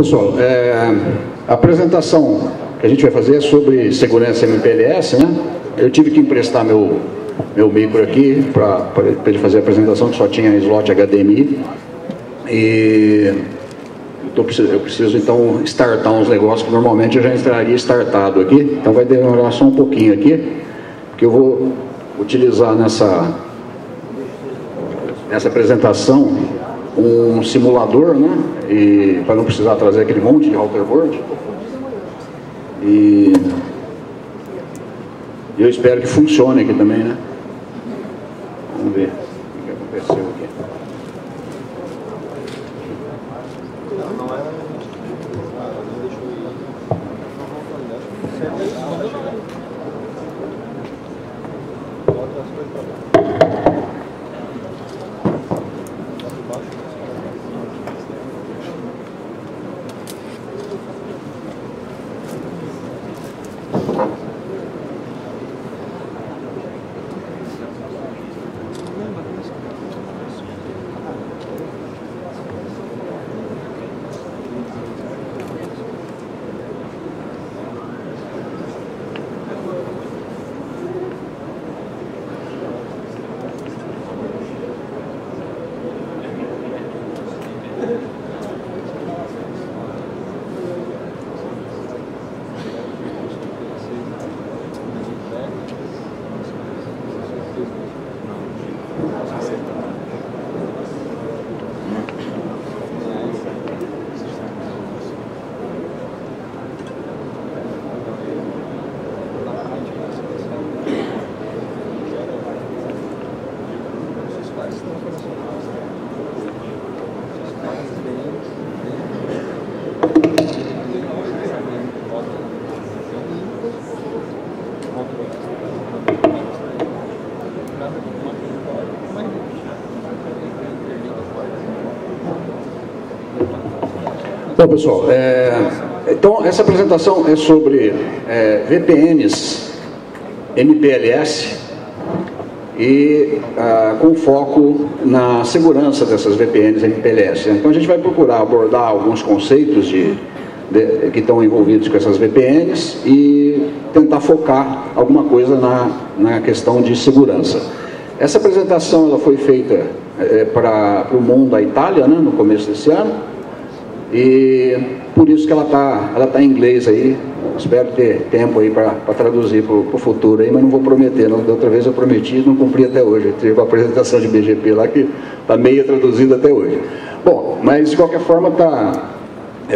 pessoal, a apresentação que a gente vai fazer é sobre segurança MPLS, né? Eu tive que emprestar meu micro aqui para ele fazer a apresentação, que só tinha slot HDMI. E eu preciso então startar uns negócios que normalmente eu já estaria startado aqui. Então vai demorar só um pouquinho aqui, que eu vou utilizar nessa apresentação um simulador, né? E para não precisar trazer aquele monte de routerboard. E eu espero que funcione aqui também, né? Vamos ver o que aconteceu aqui. Bom, pessoal, então essa apresentação é sobre VPNs MPLS e com foco na segurança dessas VPNs MPLS. Então a gente vai procurar abordar alguns conceitos que estão envolvidos com essas VPNs e tentar focar alguma coisa na questão de segurança. Essa apresentação ela foi feita para o mundo da Itália, né, no começo desse ano. E por isso que ela tá em inglês aí. Espero ter tempo aí para traduzir para o futuro aí, mas não vou prometer. Da outra vez eu prometi e não cumpri até hoje. Eu tive uma apresentação de BGP lá que está meio traduzida até hoje. Bom, mas de qualquer forma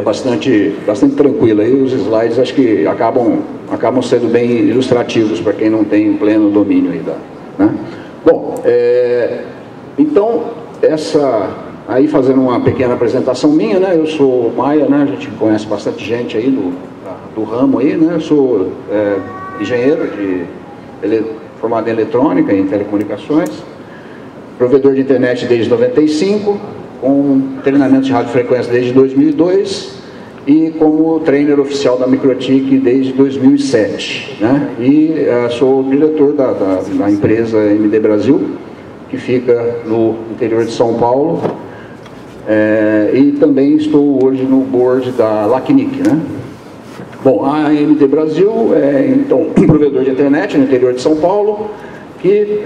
bastante tranquilo aí. Os slides acho que acabam sendo bem ilustrativos para quem não tem pleno domínio aí né? Bom, então aí fazendo uma pequena apresentação minha, né? Eu sou Maia, né? A gente conhece bastante gente aí do ramo aí, né? Eu sou engenheiro formado em eletrônica e em telecomunicações, provedor de internet desde 95, com treinamento de radiofrequência desde 2002 e como trainer oficial da Microtik desde 2007, né? E sou diretor da empresa MD Brasil, que fica no interior de São Paulo. E também estou hoje no board da LACNIC, né? Bom, a AMD Brasil é então um provedor de internet no interior de São Paulo que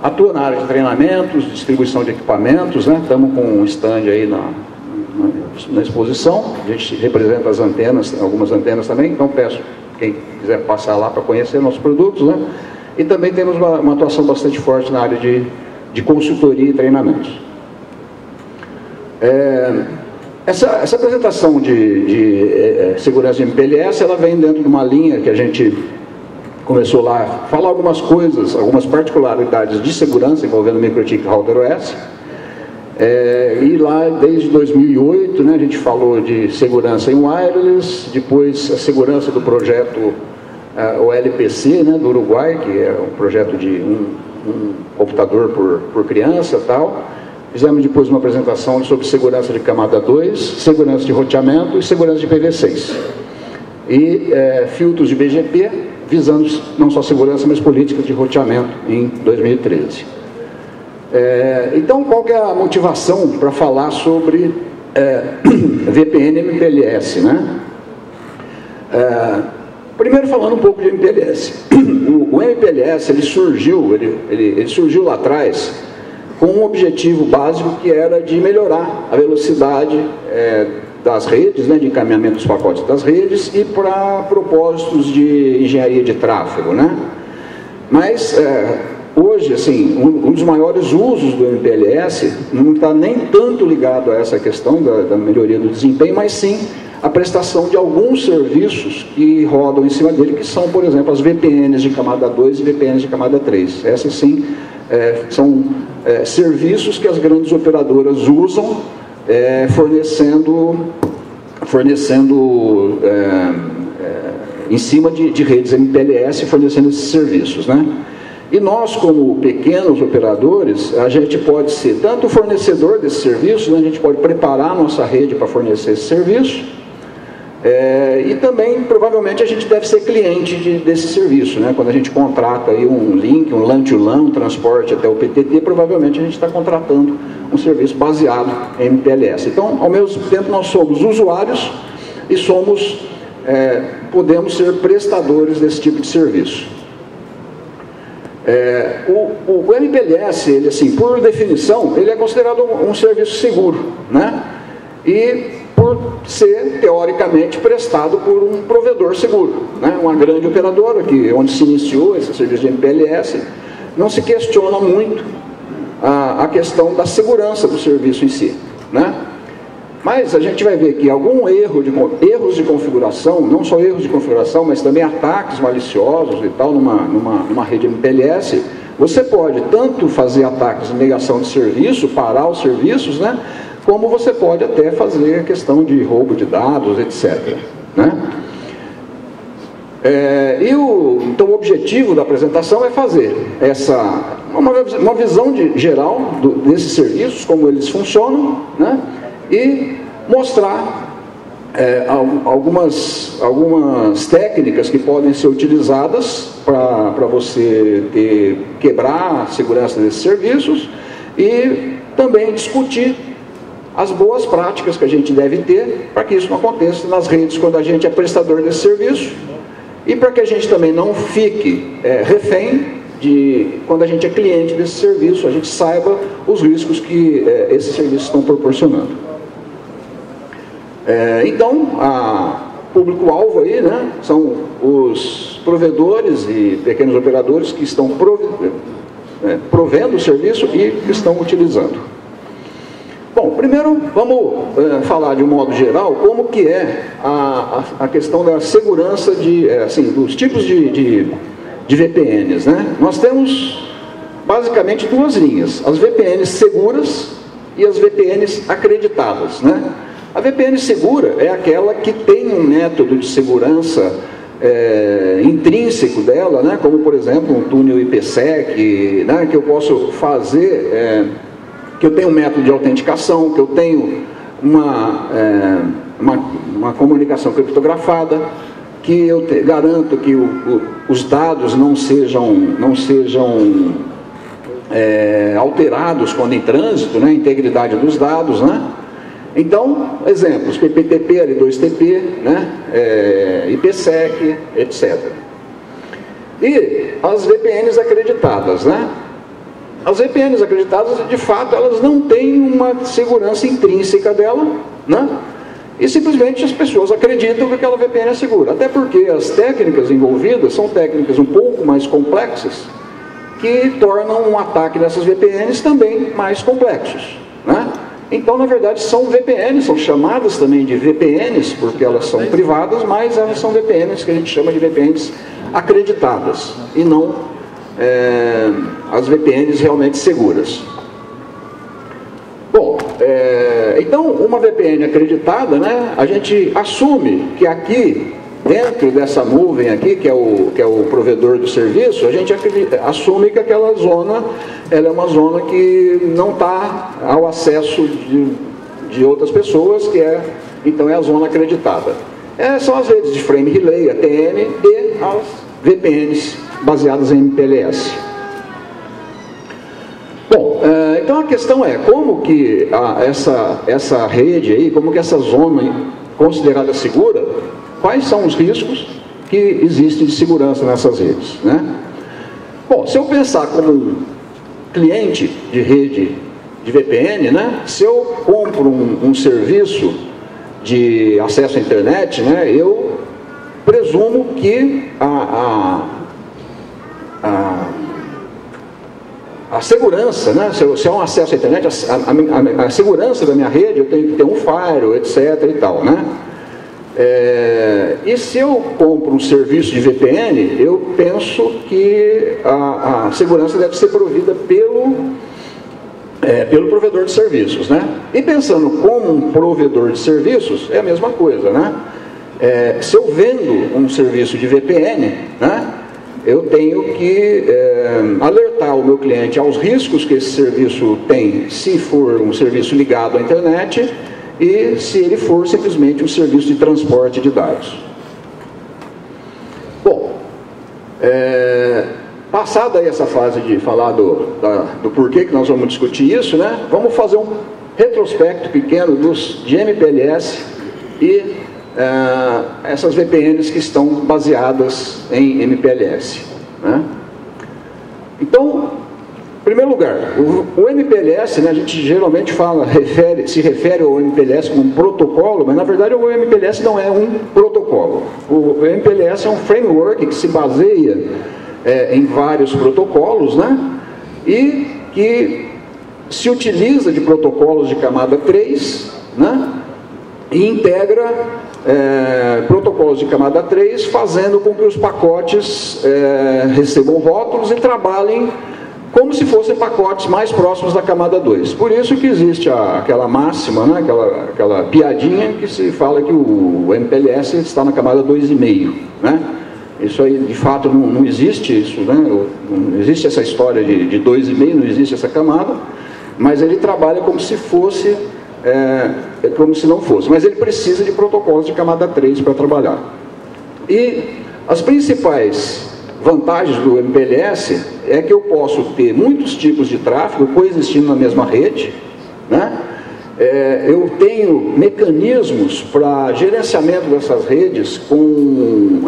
atua na área de treinamentos, distribuição de equipamentos, né? Estamos com um stand aí na exposição. A gente representa as antenas, algumas antenas também, então peço quem quiser passar lá para conhecer nossos produtos, né? E também temos uma atuação bastante forte na área de consultoria e treinamentos. Essa apresentação de segurança de MPLS, ela vem dentro de uma linha que a gente começou lá a falar algumas coisas, algumas particularidades de segurança envolvendo o Microtik Router OS. E lá desde 2008, né, a gente falou de segurança em wireless, depois a segurança do projeto o LPC, né, do Uruguai, que é um projeto de um computador por criança e tal. Fizemos depois uma apresentação sobre segurança de camada 2, segurança de roteamento e segurança de IPv6. E filtros de BGP, visando não só segurança, mas políticas de roteamento em 2013. Então, qual que é a motivação para falar sobre VPN e MPLS, né? Primeiro falando um pouco de MPLS. O MPLS ele surgiu lá atrás com um objetivo básico que era de melhorar a velocidade das redes, né, de encaminhamento dos pacotes das redes e para propósitos de engenharia de tráfego, né? Mas hoje, assim, um dos maiores usos do MPLS não está nem tanto ligado a essa questão da melhoria do desempenho, mas sim a prestação de alguns serviços que rodam em cima dele, que são, por exemplo, as VPNs de camada 2 e VPNs de camada 3. Essas sim são serviços que as grandes operadoras usam, fornecendo em cima de redes MPLS, fornecendo esses serviços, né? E nós, como pequenos operadores, a gente pode ser tanto fornecedor desses serviços, né? A gente pode preparar a nossa rede para fornecer esse serviço, e também, provavelmente, a gente deve ser cliente desse serviço, né? Quando a gente contrata aí um link, um LAN-to-LAN, um transporte até o PTT, provavelmente a gente está contratando um serviço baseado em MPLS. Então, ao mesmo tempo, nós somos usuários e podemos ser prestadores desse tipo de serviço. O MPLS, ele, assim, por definição, ele é considerado um serviço seguro, né? E por ser, teoricamente, prestado por um provedor seguro, né? Uma grande operadora, onde se iniciou esse serviço de MPLS, não se questiona muito a questão da segurança do serviço em si, né? Mas a gente vai ver que erros de configuração, não só erros de configuração, mas também ataques maliciosos e tal, numa rede MPLS, você pode tanto fazer ataques de negação de serviço, parar os serviços, né? Como você pode até fazer a questão de roubo de dados, etc., né? Então o objetivo da apresentação é fazer uma visão geral desses serviços, como eles funcionam, né? E mostrar algumas técnicas que podem ser utilizadas para você quebrar a segurança desses serviços e também discutir as boas práticas que a gente deve ter para que isso não aconteça nas redes quando a gente é prestador desse serviço e para que a gente também não fique refém quando a gente é cliente desse serviço, a gente saiba os riscos que esses serviços estão proporcionando. Então, o público-alvo aí, né, são os provedores e pequenos operadores que estão provendo o serviço e que estão utilizando. Bom, primeiro vamos falar de um modo geral como que é a questão da segurança dos tipos de VPNs, né? Nós temos basicamente duas linhas, as VPNs seguras e as VPNs acreditadas, né? A VPN segura é aquela que tem um método de segurança intrínseco dela, né? Como por exemplo um túnel IPsec, né? Que eu posso fazer, que eu tenho um método de autenticação, que eu tenho uma comunicação criptografada, que eu garanto que os dados não sejam alterados quando em trânsito, né? A integridade dos dados, né? Então, exemplos, PPTP, L2TP, né? IPsec, etc. E as VPNs acreditadas, né? As VPNs acreditadas, de fato, elas não têm uma segurança intrínseca dela, né? E simplesmente as pessoas acreditam que aquela VPN é segura. Até porque as técnicas envolvidas são técnicas um pouco mais complexas, que tornam um ataque nessas VPNs também mais complexos, né? Então, na verdade, são VPNs, são chamadas também de VPNs, porque elas são privadas, mas elas são VPNs que a gente chama de VPNs acreditadas, e não as VPNs realmente seguras. Bom, então, uma VPN acreditada, né, a gente assume que aqui, dentro dessa nuvem aqui, que é o provedor do serviço, a gente assume que aquela zona, ela é uma zona que não está ao acesso de outras pessoas, então é a zona acreditada. São as redes de frame relay, ATM, e as VPNs baseadas em MPLS. Bom, então a questão é como que essa rede aí, como que essa zona considerada segura, quais são os riscos que existem de segurança nessas redes, né? Bom, se eu pensar como um cliente de rede de VPN, né? Se eu compro um serviço de acesso à internet, né? Eu presumo que a segurança, né? Se é um acesso à internet, a segurança da minha rede, eu tenho que ter um firewall, etc. e tal, né? E se eu compro um serviço de VPN, eu penso que a segurança deve ser provida pelo provedor de serviços, né? E pensando como um provedor de serviços, é a mesma coisa, né? Se eu vendo um serviço de VPN, né? Eu tenho que alertar o meu cliente aos riscos que esse serviço tem, se for um serviço ligado à internet e se ele for simplesmente um serviço de transporte de dados. Bom, passada aí essa fase de falar do porquê que nós vamos discutir isso, né? Vamos fazer um retrospecto pequeno de MPLS e essas VPNs que estão baseadas em MPLS, né? Então, em primeiro lugar, o MPLS, né, a gente geralmente se refere ao MPLS como um protocolo, mas na verdade o MPLS não é um protocolo. O MPLS é um framework que se baseia em vários protocolos, né, e que se utiliza de protocolos de camada 3, né, e integra protocolos de camada 3, fazendo com que os pacotes recebam rótulos e trabalhem como se fossem pacotes mais próximos da camada 2. Por isso que existe aquela máxima, né, aquela piadinha que se fala que o MPLS está na camada 2,5, né? Isso aí, de fato, não existe isso, né? Não existe essa história de 2,5, não existe essa camada, mas ele trabalha como se fosse, como se não fosse. Mas ele precisa de protocolos de camada 3 para trabalhar. E as principais vantagens do MPLS é que eu posso ter muitos tipos de tráfego coexistindo na mesma rede, né? Eu tenho mecanismos para gerenciamento dessas redes com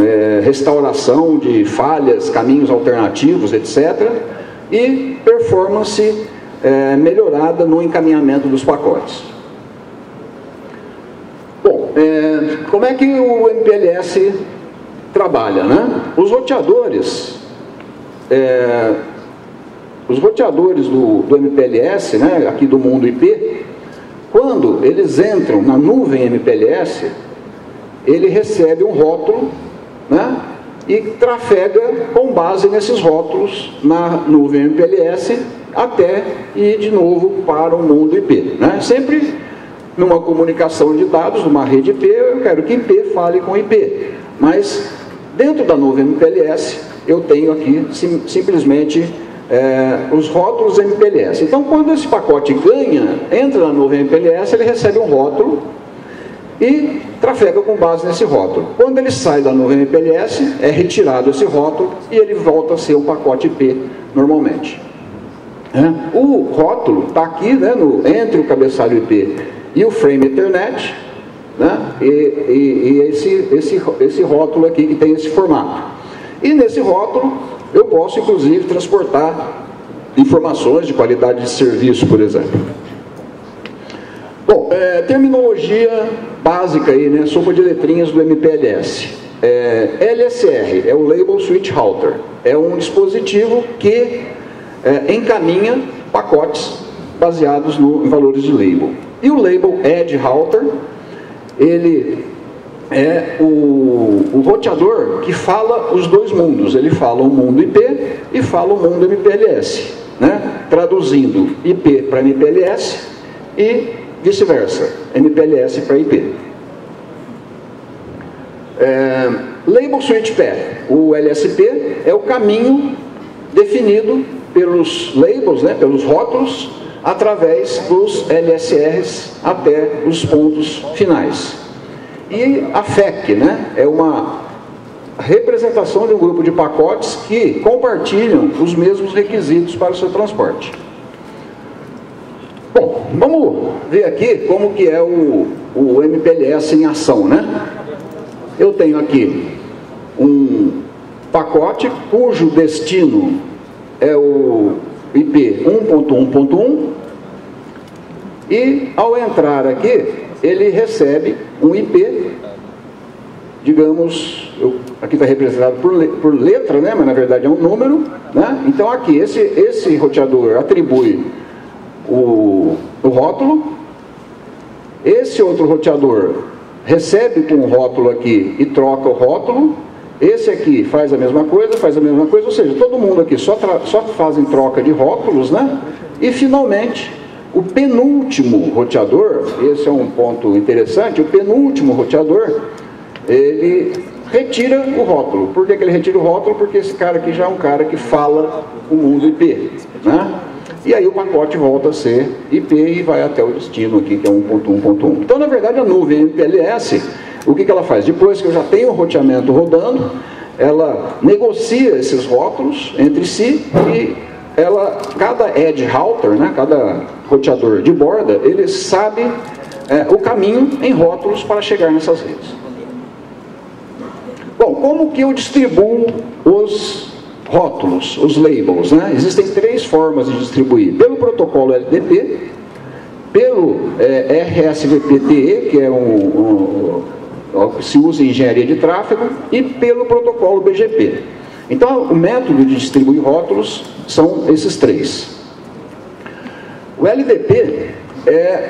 restauração de falhas, caminhos alternativos, etc. E performance melhorada no encaminhamento dos pacotes. Bom, como é que o MPLS trabalha, né? Os roteadores do MPLS, né, aqui do mundo IP, quando eles entram na nuvem MPLS, ele recebe um rótulo, né, e trafega com base nesses rótulos na nuvem MPLS até ir de novo para o mundo IP, né? Sempre numa comunicação de dados, numa rede IP, eu quero que IP fale com IP, mas dentro da nuvem MPLS eu tenho aqui simplesmente os rótulos MPLS. Então, quando esse pacote entra na nuvem MPLS, ele recebe um rótulo e trafega com base nesse rótulo. Quando ele sai da nuvem MPLS, é retirado esse rótulo e ele volta a ser um pacote IP normalmente. O rótulo está aqui, né, entre o cabeçalho IP e o frame Ethernet, né, e esse rótulo aqui que tem esse formato. E nesse rótulo eu posso, inclusive, transportar informações de qualidade de serviço, por exemplo. Bom, terminologia básica aí, né, sopa de letrinhas do MPLS. LSR é o Label Switch Router. É um dispositivo que encaminha pacotes baseados em valores de label. E o Label Edge Router, ele é o roteador que fala os dois mundos. Ele fala o mundo IP e fala o mundo MPLS, né? Traduzindo IP para MPLS e vice-versa, MPLS para IP. Label Switch Path, o LSP, é o caminho definido pelos labels, né, pelos rótulos, através dos LSRs até os pontos finais. E a FEC, né, é uma representação de um grupo de pacotes que compartilham os mesmos requisitos para o seu transporte. Bom, vamos ver aqui como que é o MPLS em ação, né? Eu tenho aqui um pacote cujo destino é o IP 1.1.1 e ao entrar aqui ele recebe um IP, digamos, aqui está representado por letra, né? Mas na verdade é um número, né? Então aqui esse roteador atribui o rótulo, esse outro roteador recebe com o rótulo aqui e troca o rótulo, esse aqui faz a mesma coisa, ou seja, todo mundo aqui só fazem troca de rótulos, né? E finalmente o penúltimo roteador, esse é um ponto interessante, o penúltimo roteador, ele retira o rótulo. Por que ele retira o rótulo? Porque esse cara aqui já é um cara que fala o mundo IP, né? E aí o pacote volta a ser IP e vai até o destino aqui, que é 1.1.1. Então, na verdade, a nuvem MPLS, o que ela faz? Depois que eu já tenho o roteamento rodando, ela negocia esses rótulos entre si e cada edge router, né, cada roteador de borda, ele sabe o caminho em rótulos para chegar nessas redes. Bom, como que eu distribuo os rótulos, os labels, né? Existem três formas de distribuir: pelo protocolo LDP, pelo RSVPTE, que é que se usa em engenharia de tráfego, e pelo protocolo BGP. Então, o método de distribuir rótulos são esses três. O LDP é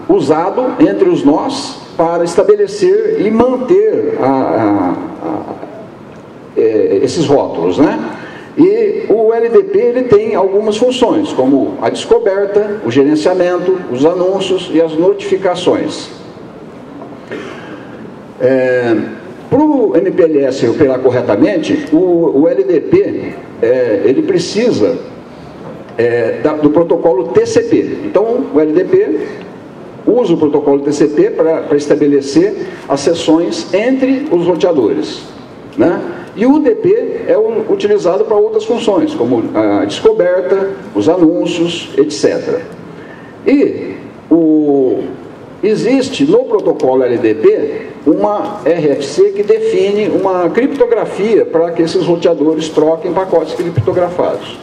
usado entre os nós para estabelecer e manter esses rótulos, né? E o LDP ele tem algumas funções, como a descoberta, o gerenciamento, os anúncios e as notificações. Para o MPLS operar corretamente, o LDP ele precisa do protocolo TCP. Então, o LDP usa o protocolo TCP para estabelecer as sessões entre os roteadores, né? E o UDP é utilizado para outras funções, como a descoberta, os anúncios, etc. E existe no protocolo LDP uma RFC que define uma criptografia para que esses roteadores troquem pacotes criptografados.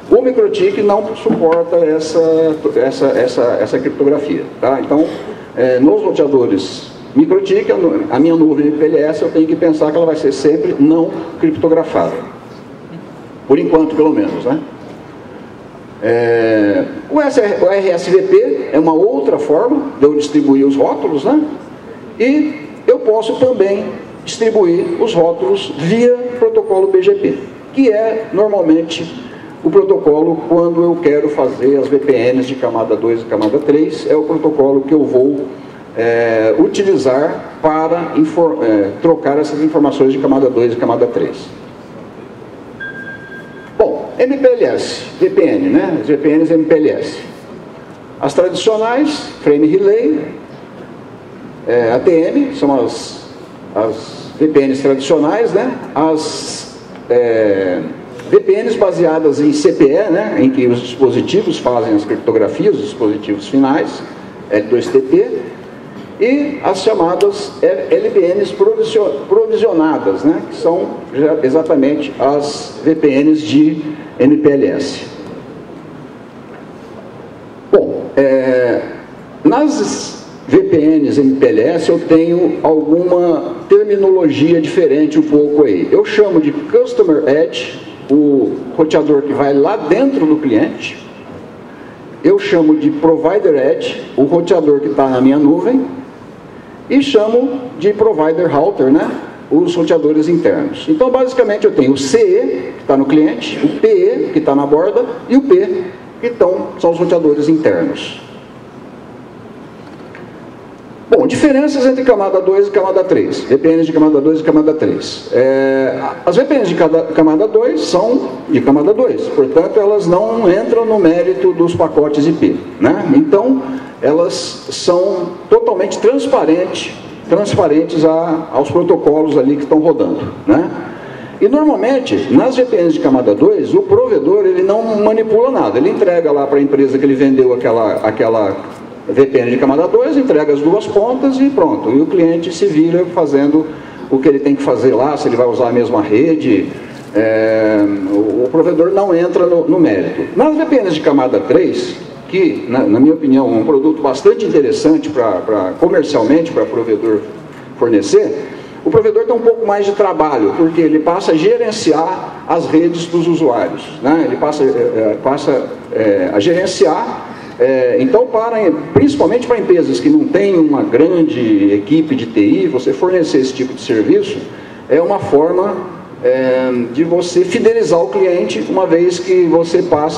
O MikroTik não suporta essa criptografia, tá? Então, nos roteadores MikroTik, a minha nuvem MPLS, eu tenho que pensar que ela vai ser sempre não criptografada. Por enquanto, pelo menos, né? O RSVP é uma outra forma de eu distribuir os rótulos, né? E eu posso também distribuir os rótulos via protocolo BGP, que é normalmente o protocolo quando eu quero fazer as VPNs de camada 2 e camada 3, é o protocolo que eu vou utilizar para trocar essas informações de camada 2 e camada 3. Bom, MPLS, VPN, né? As VPNs MPLS. As tradicionais, Frame Relay, ATM, são as VPNs tradicionais, né? As VPNs baseadas em CPE, né? Em que os dispositivos fazem as criptografias, os dispositivos finais, L2TP, e as chamadas LBNs provisionadas, né? Que são exatamente as VPNs de MPLS. Bom, nas VPNs MPLS eu tenho alguma terminologia diferente um pouco aí. Eu chamo de Customer Edge o roteador que vai lá dentro do cliente. Eu chamo de Provider Edge o roteador que está na minha nuvem. E chamo de Provider Router, né? Os roteadores internos. Então, basicamente, eu tenho o CE, que está no cliente, o PE, que está na borda, e o P, que são os roteadores internos. Bom, diferenças entre camada 2 e camada 3. VPNs de camada 2 e camada 3. As VPNs de camada 2 são de camada 2, portanto, elas não entram no mérito dos pacotes IP, né? Então, elas são totalmente transparentes aos protocolos ali que estão rodando, né? E normalmente, nas VPNs de camada 2, o provedor ele não manipula nada, ele entrega lá para a empresa que ele vendeu aquela VPN de camada 2, entrega as duas pontas e pronto. E o cliente se vira fazendo o que ele tem que fazer lá, se ele vai usar a mesma rede, o provedor não entra no mérito. Nas VPNs de camada 3, que na minha opinião é um produto bastante interessante comercialmente para o provedor fornecer, o provedor tem um pouco mais de trabalho, porque ele passa a gerenciar as redes dos usuários, né? Ele passa a gerenciar, então principalmente para empresas que não têm uma grande equipe de TI, você fornecer esse tipo de serviço é uma forma de você fidelizar o cliente, uma vez que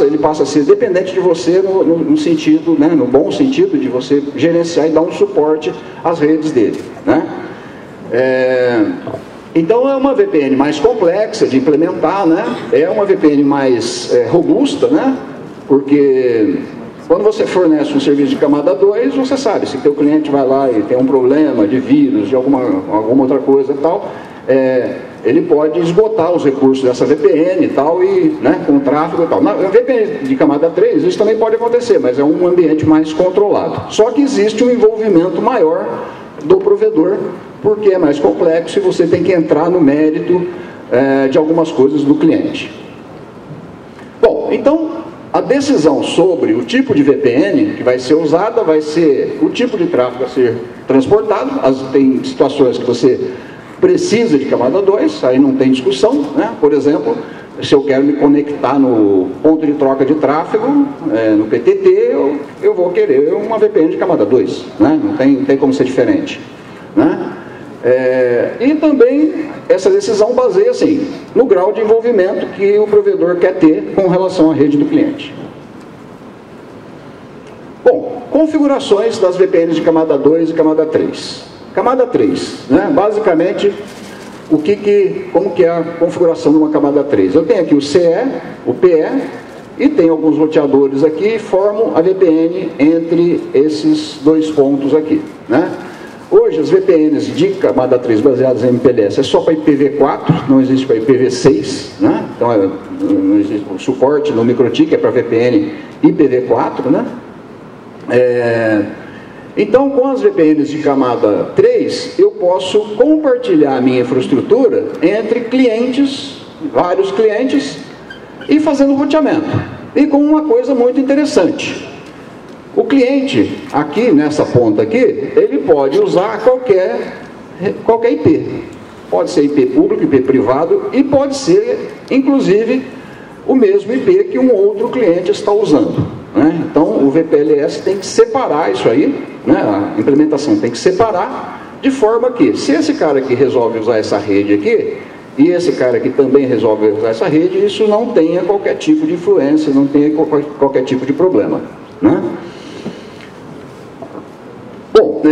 ele passa a ser dependente de você no sentido, né, no bom sentido de você gerenciar e dar um suporte às redes dele, né? Então é uma VPN mais complexa de implementar, né? É uma VPN mais robusta, né? Porque quando você fornece um serviço de camada 2, você sabe, se o teu cliente vai lá e tem um problema de vírus, de alguma outra coisa e tal, ele pode esgotar os recursos dessa VPN e tal, e, né, com tráfego e tal. Na VPN de camada 3, isso também pode acontecer, mas é um ambiente mais controlado. Só que existe um envolvimento maior do provedor, porque é mais complexo e você tem que entrar no mérito de algumas coisas do cliente. Bom, então a decisão sobre o tipo de VPN que vai ser usada vai ser o tipo de tráfego a ser transportado. Tem situações que você precisa de camada 2, aí não tem discussão, né? Por exemplo, se eu quero me conectar no ponto de troca de tráfego, no PTT, eu vou querer uma VPN de camada 2, né? Não tem como ser diferente, né? E também essa decisão baseia assim, no grau de envolvimento que o provedor quer ter com relação à rede do cliente. Bom, configurações das VPNs de camada 2 e camada 3. Camada 3, né? Basicamente, como que é a configuração de uma camada 3? Eu tenho aqui o CE, o PE, e tem alguns roteadores aqui e formam a VPN entre esses dois pontos aqui, né? Hoje, as VPNs de camada 3 baseadas em MPLS é só para IPv4, não existe para IPv6, né? Então, não existe o suporte no MikroTik, é para VPN IPv4, né? Então, com as VPNs de camada 3, eu posso compartilhar a minha infraestrutura entre clientes, vários clientes, e fazendo roteamento. E com uma coisa muito interessante. O cliente, aqui nessa ponta aqui, ele pode usar qualquer IP. Pode ser IP público, IP privado, e pode ser, inclusive, o mesmo IP que um outro cliente está usando, né? Então, o VPLS tem que separar isso aí, né? A implementação tem que separar, de forma que, se esse cara aqui resolve usar essa rede aqui, e esse cara aqui também resolve usar essa rede, isso não tenha qualquer tipo de influência, não tenha qualquer tipo de problema, né? Bom,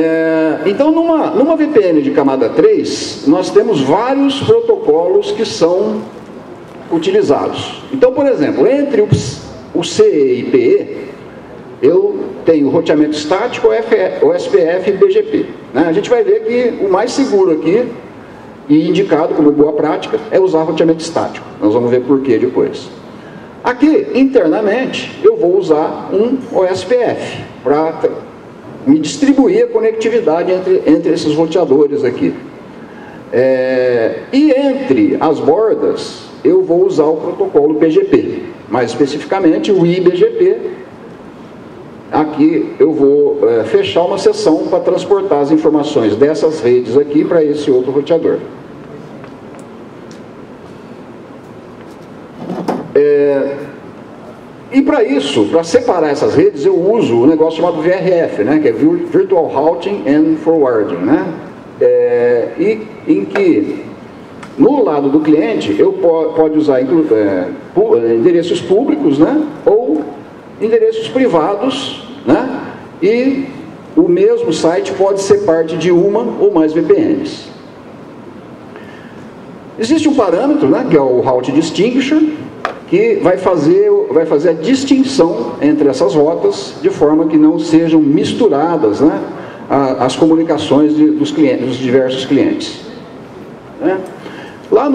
então numa VPN de camada 3, nós temos vários protocolos que são utilizados. Então, por exemplo, entre o CE e PE, eu tenho roteamento estático, OSPF e BGP, né? A gente vai ver que o mais seguro aqui, e indicado como boa prática, é usar roteamento estático. Nós vamos ver por quê depois. Aqui, internamente, eu vou usar um OSPF para me distribuir a conectividade entre esses roteadores aqui. E entre as bordas, eu vou usar o protocolo BGP, mais especificamente o IBGP. Aqui eu vou fechar uma seção para transportar as informações dessas redes aqui para esse outro roteador. E para isso, para separar essas redes, eu uso um negócio chamado VRF, né, que é Virtual Routing and Forwarding, né? E em que, no lado do cliente, eu pode usar endereços públicos, né, ou endereços privados, né, e o mesmo site pode ser parte de uma ou mais VPNs. Existe um parâmetro, né, que é o Route Distinguisher, que vai fazer a distinção entre essas rotas, de forma que não sejam misturadas, né, as comunicações dos diversos clientes, né? Lá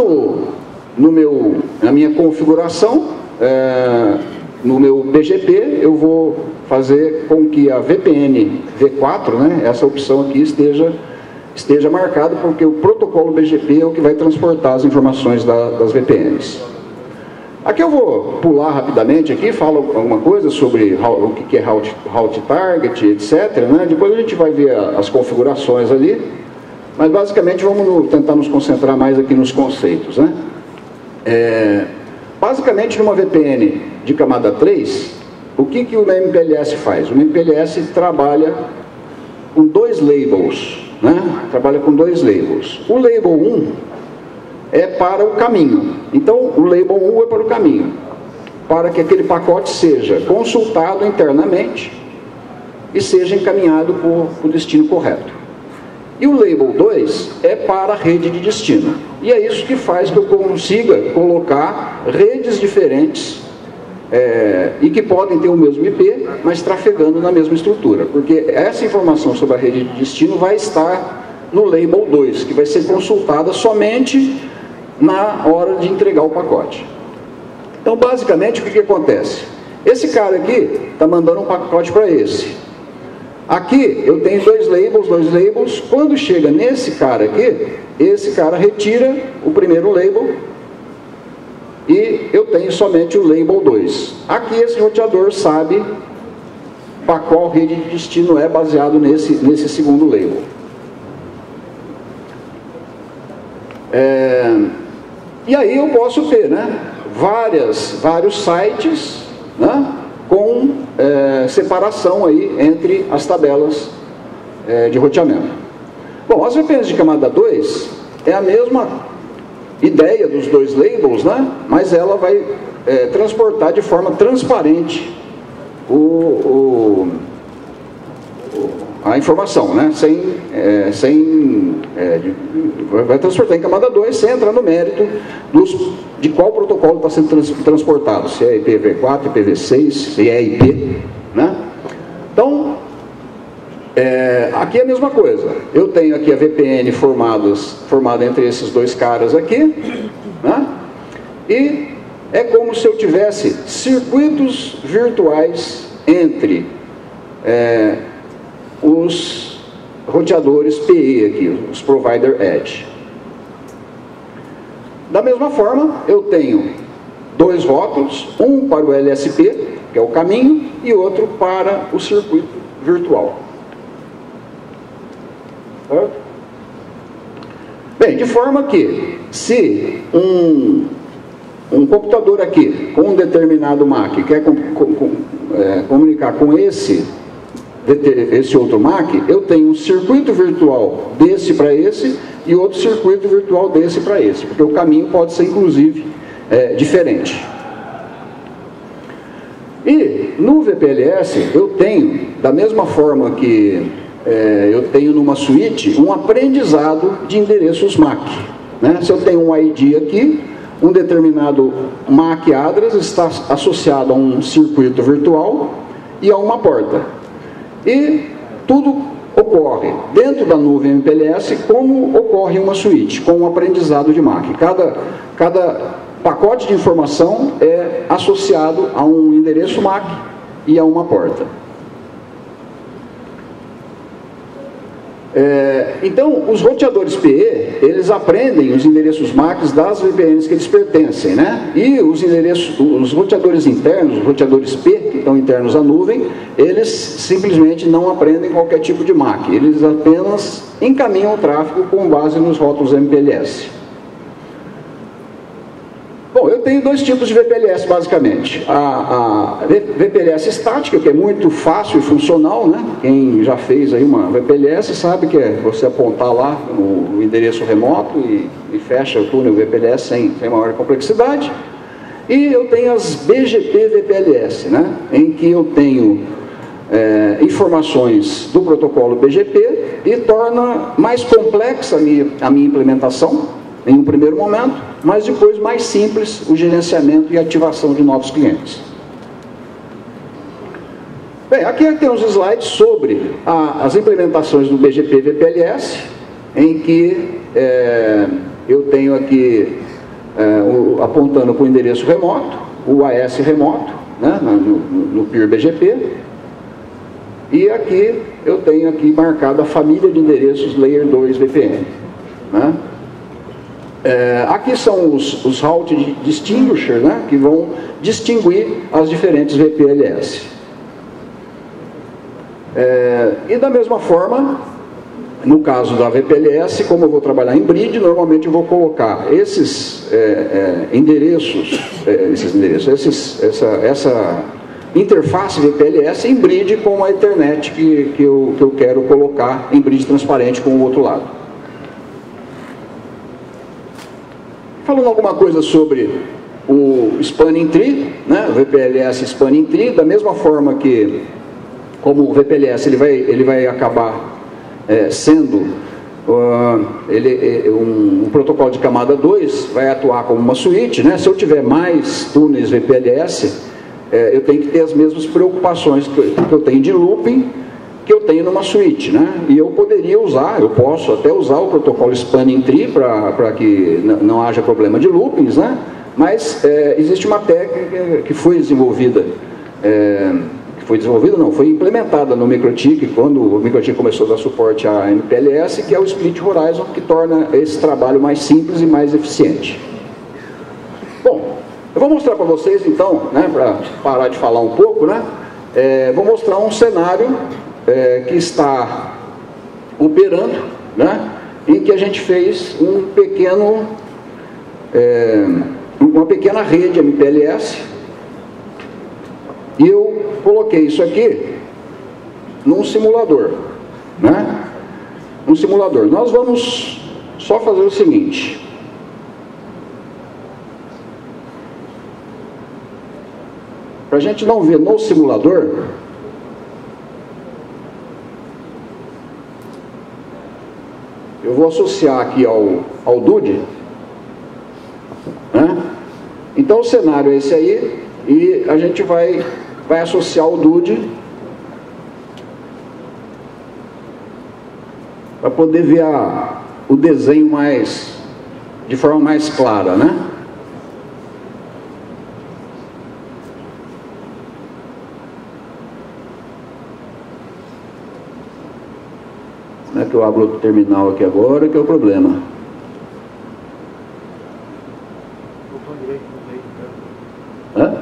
na minha configuração, no meu BGP, eu vou fazer com que a VPN V4, né, essa opção aqui esteja marcada, porque o protocolo BGP é o que vai transportar as informações das VPNs. Aqui eu vou pular rapidamente aqui, falo alguma coisa sobre o que é route target, etc., né? Depois a gente vai ver as configurações ali, mas basicamente vamos tentar nos concentrar mais aqui nos conceitos, né? Basicamente, numa VPN de camada 3, o que o MPLS faz? O MPLS trabalha com dois labels, né? Trabalha com dois labels. O label 1 é para o caminho. Então, o label 1 é para o caminho, para que aquele pacote seja consultado internamente e seja encaminhado para o destino correto. E o label 2 é para a rede de destino. E é isso que faz que eu consiga colocar redes diferentes e que podem ter o mesmo IP, mas trafegando na mesma estrutura. Porque essa informação sobre a rede de destino vai estar no label 2, que vai ser consultada somente na hora de entregar o pacote. Então, basicamente, o que acontece? Esse cara aqui está mandando um pacote para esse. Aqui eu tenho dois labels. Quando chega nesse cara aqui, esse cara retira o primeiro label e eu tenho somente o label 2. Aqui esse roteador sabe para qual rede de destino é baseado nesse segundo label. E aí eu posso ter, né, vários sites, né, com separação aí entre as tabelas de roteamento. Bom, as VPNs de camada 2 é a mesma ideia dos dois labels, né, mas ela vai transportar de forma transparente a informação, né, vai transportar em camada 2 sem entrar no mérito de qual protocolo está sendo transportado, se é IPv4, IPv6, se é IP, né? Então, aqui é a mesma coisa. Eu tenho aqui a VPN formada entre esses dois caras aqui, né? E é como se eu tivesse circuitos virtuais entre os roteadores PE aqui, os Provider Edge. Da mesma forma, eu tenho dois rótulos, um para o LSP, que é o caminho, e outro para o circuito virtual. Bem, de forma que, se um computador aqui, com um determinado MAC, quer comunicar com esse outro MAC, eu tenho um circuito virtual desse para esse e outro circuito virtual desse para esse, porque o caminho pode ser, inclusive, diferente. E no VPLS eu tenho, da mesma forma que eu tenho numa suíte, um aprendizado de endereços MAC, né? Se eu tenho um ID aqui, um determinado MAC address está associado a um circuito virtual e a uma porta. E tudo ocorre dentro da nuvem MPLS como ocorre em uma suíte, com um aprendizado de MAC. Cada pacote de informação é associado a um endereço MAC e a uma porta. Então, os roteadores PE, eles aprendem os endereços MACs das VPNs que eles pertencem, né? E os roteadores internos, os roteadores P, que estão internos à nuvem, eles simplesmente não aprendem qualquer tipo de MAC. Eles apenas encaminham o tráfego com base nos rótulos MPLS. Bom, eu tenho dois tipos de VPLS, basicamente. A VPLS estática, que é muito fácil e funcional, né? Quem já fez aí uma VPLS sabe que é você apontar lá no endereço remoto e fecha o túnel VPLS sem maior complexidade. E eu tenho as BGP VPLS, né? Em que eu tenho informações do protocolo BGP e torna mais complexa a minha implementação, em um primeiro momento, mas depois mais simples o gerenciamento e ativação de novos clientes. Bem, aqui tem uns slides sobre as implementações do BGP VPLS, em que eu tenho aqui apontando para o endereço remoto, o AS remoto, né, no PIR BGP, e aqui eu tenho aqui marcado a família de endereços Layer 2 VPN. Né? Aqui são os Route Distinguisher, né, que vão distinguir as diferentes VPLS. E da mesma forma, no caso da VPLS, como eu vou trabalhar em bridge, normalmente eu vou colocar esses endereços, essa interface VPLS em bridge com a Ethernet que eu quero colocar em bridge transparente com o outro lado. Falando alguma coisa sobre o Spanning Tree, né, o VPLS Spanning Tree, da mesma forma que, como o VPLS ele vai acabar sendo um protocolo de camada 2, vai atuar como uma suíte, né? Se eu tiver mais túneis VPLS, eu tenho que ter as mesmas preocupações que eu tenho de looping que eu tenho numa suíte, né? E eu posso até usar o protocolo Spanning Tree para que não haja problema de loopings, né? Mas existe uma técnica que foi desenvolvida, foi implementada no MikroTik, quando o MikroTik começou a dar suporte à MPLS, que é o Split Horizon, que torna esse trabalho mais simples e mais eficiente. Bom, eu vou mostrar para vocês então, né, para parar de falar um pouco, né, vou mostrar um cenário que está operando, né, em que a gente fez uma pequena rede MPLS, e eu coloquei isso aqui num simulador, né? Um simulador. Nós vamos só fazer o seguinte. Para a gente não ver no simulador, eu vou associar aqui ao DUD, né? Então o cenário é esse aí, e a gente vai associar o DUD para poder ver o desenho de forma mais clara, né? Como é que eu abro o terminal aqui agora, que é o problema? Botão direito no meio, Hã?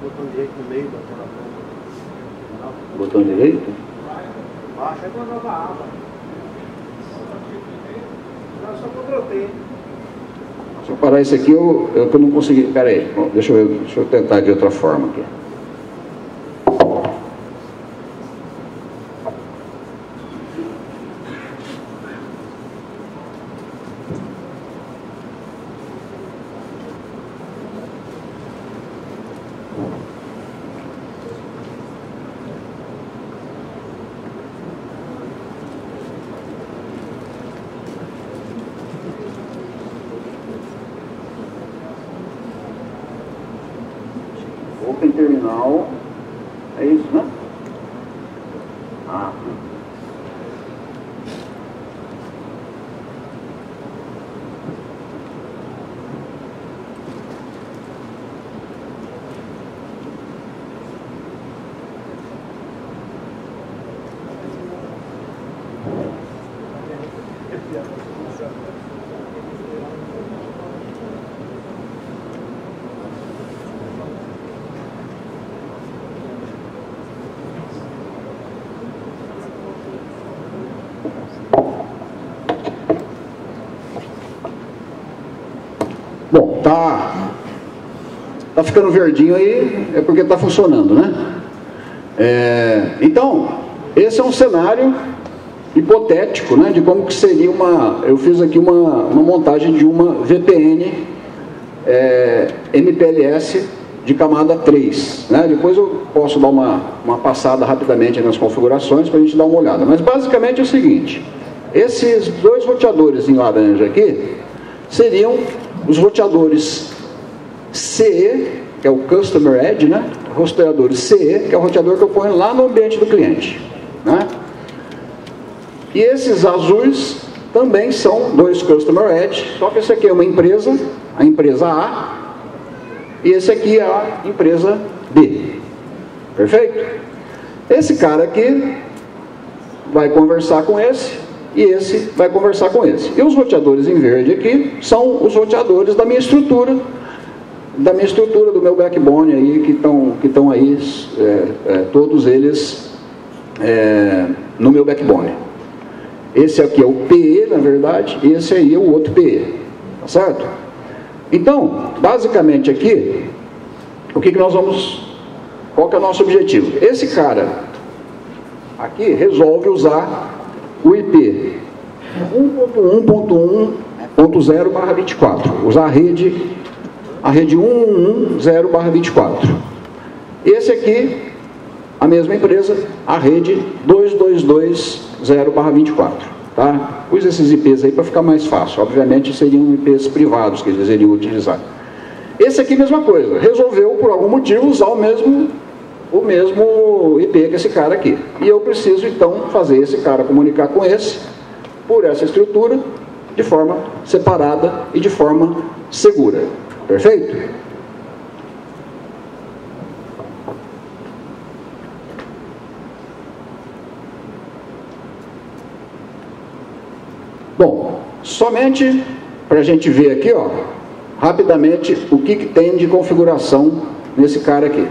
botão direito no meio da tela. Botão direito? Baixa é uma nova aba. Não, só Ctrl T. Se eu parar isso aqui, eu não consegui. Espera aí, deixa eu tentar de outra forma aqui. Open terminal, é isso, né? Ah. Bom, tá ficando verdinho aí, é porque tá funcionando, né? Então, esse é um cenário hipotético, né, de como que seria eu fiz aqui uma montagem de uma VPN MPLS de camada 3, né? Depois eu posso dar uma passada rapidamente nas configurações para a gente dar uma olhada, mas basicamente é o seguinte: esses dois roteadores em laranja aqui seriam os roteadores CE, que é o Customer Edge, né? Roteadores CE, que é o roteador que eu ponho lá no ambiente do cliente, né? E esses azuis também são dois Customer Edge, só que esse aqui é uma empresa a empresa A, e esse aqui é a empresa B. Perfeito? Esse cara aqui vai conversar com esse, e esse vai conversar com esse. E os roteadores em verde aqui são os roteadores da minha estrutura, do meu backbone aí, que estão aí, todos eles no meu backbone. Esse aqui é o PE, na verdade, e esse aí é o outro PE, tá certo? Então, basicamente aqui, qual que é o nosso objetivo? Esse cara aqui resolve usar o IP 1.1.1.0/24, usar a rede 1.1.0/24. Esse aqui, a mesma empresa, a rede 2.2.2.0/24, tá? Pus esses IPs aí para ficar mais fácil. Obviamente seriam IPs privados que eles iriam utilizar. Esse aqui, mesma coisa, resolveu por algum motivo usar o mesmo IP que esse cara aqui. E eu preciso então fazer esse cara comunicar com esse por essa estrutura de forma separada e de forma segura. Perfeito? Bom, somente para a gente ver aqui, ó, rapidamente, o que tem de configuração nesse cara aqui.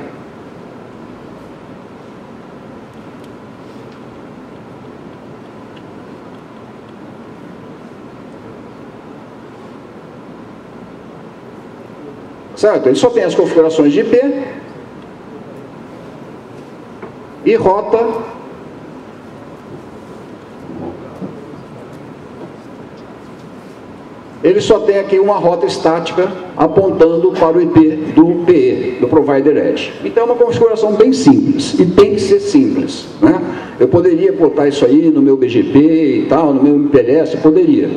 Certo? Ele só tem as configurações de IP e rota ele só tem aqui uma rota estática apontando para o IP do PE, do Provider Edge. Então é uma configuração bem simples, e tem que ser simples, né? Eu poderia botar isso aí no meu BGP e tal, no meu MPLS, poderia.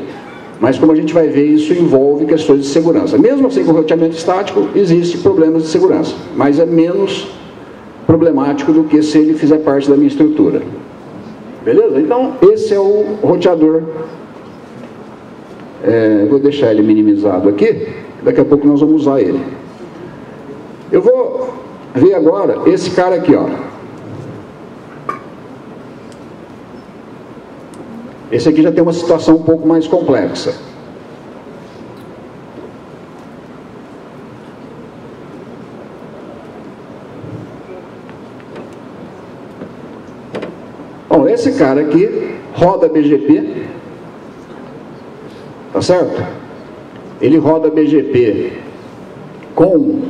Mas como a gente vai ver, isso envolve questões de segurança. Mesmo assim, com o roteamento estático, existem problemas de segurança, mas é menos problemático do que se ele fizer parte da minha estrutura. Beleza? Então, esse é o roteador. Vou deixar ele minimizado aqui, daqui a pouco nós vamos usar ele. Eu vou ver agora esse cara aqui, ó. Esse aqui já tem uma situação um pouco mais complexa. Bom, esse cara aqui roda BGP, tá certo? Ele roda BGP com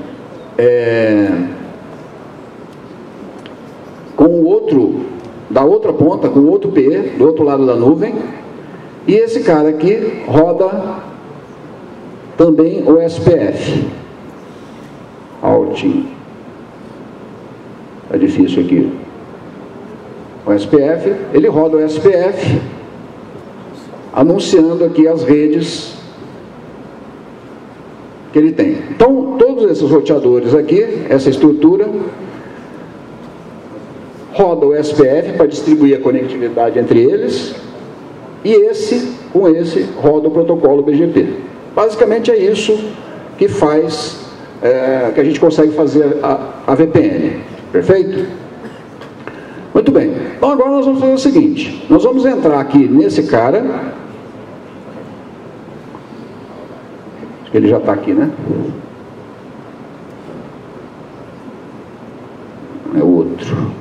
o outro, da outra ponta, com outro PE, do outro lado da nuvem, e esse cara aqui roda também o SPF. Alt. É difícil aqui. O SPF, ele roda o SPF, anunciando aqui as redes que ele tem. Então, todos esses roteadores aqui, essa estrutura, roda o SPF para distribuir a conectividade entre eles, e com esse, roda o protocolo BGP. Basicamente é isso que faz, que a gente consegue fazer a VPN. Perfeito? Muito bem. Então agora nós vamos fazer o seguinte, nós vamos entrar aqui nesse cara, acho que ele já está aqui, né? É o outro.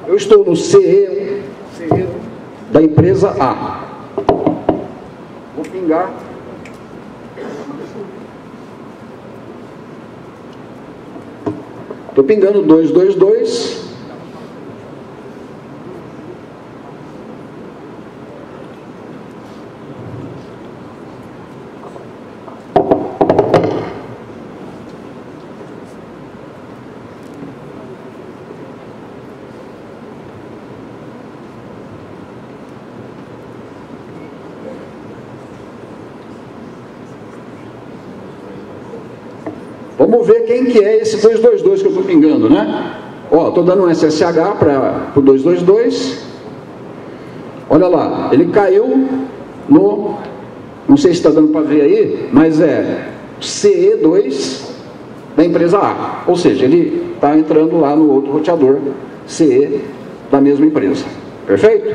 Eu estou no CE1 da empresa A. Vou pingar. Estou pingando 222. Vamos ver quem que é esse 222 que eu estou pingando, né? Ó, estou dando um SSH para o 222. Olha lá, ele caiu no... Não sei se está dando para ver aí, mas é CE2 da empresa A. Ou seja, ele está entrando lá no outro roteador CE da mesma empresa. Perfeito?